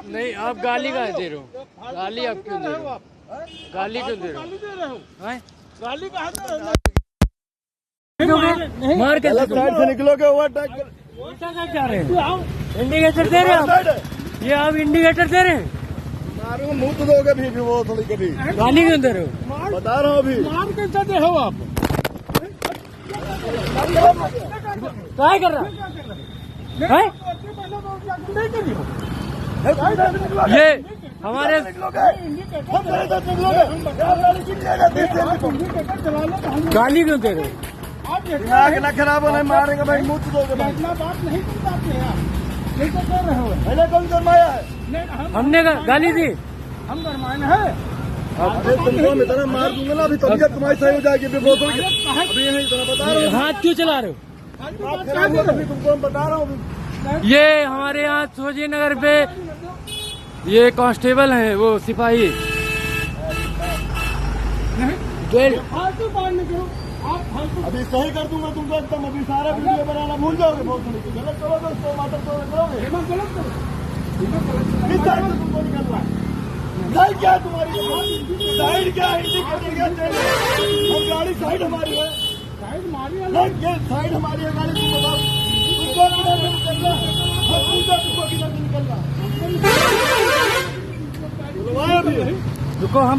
नहीं, आप गाली का दे रहे हो? गाली आप क्यों दे रहे हो? गाली क्यों दे रहे हो? गाली कहाँ दे रहे हो? मार के साइड से निकलोगे ओवरटेक क्या रहे हैं? इंडिकेटर दे रहे हो आप? ये आप इंडिकेटर दे रहे हैं? मारूंगा, मुंह तो दोगे भी वो थोड़ी कभी। गाली क्यों दे रहे हो? बता रहा हूँ अभी। मार कैसे दे हो आप? क्या कर रहा है? ये हमारे गाली क्यों दे रहे हो? दिमाग ना खराब होने मारेंगे भाई, मुंह तो दोगे भाई। इतना बात नहीं करते आप, कैसे कर रहे हो? पहले कौन गरमाया है? हमने गाली दी? हम गरमाने हैं। अरे तुमको मैं इतना मार दूंगा ना, अभी तबीयत तुम्हारी सही हो जाएगी। अभी बोतल अभी यही इतना बता रहा हूँ। हाथ क्यों चला रहे हो? दिमाग खराब हुआ तभी तुमको हम बता रहा हूँ। ये हमारे यहाँ सोजी नगर पे ये कांस्टेबल हैं, वो सिपाही फालतू मारने क्यों? आप फालतू अभी सही कर दूंगा तुमको एकदम। अभी सारा वीडियो बनाना भूल जाओगे। बहुत गलत करोगे, उसको मातर करोगे। गलत करो। किस साइड से तुमको निकलना है? साइड क्या है तुम्हारी? साइड क्या है? इंडिकेटर क्या चाहिए? हम गाड़ी साइड हमारी है। साइड मारी है। साइड हमारी है गाड़ी। तुम बताओ तुमको किधर से निकलना? तुमको किधर से निकलना? रुको हम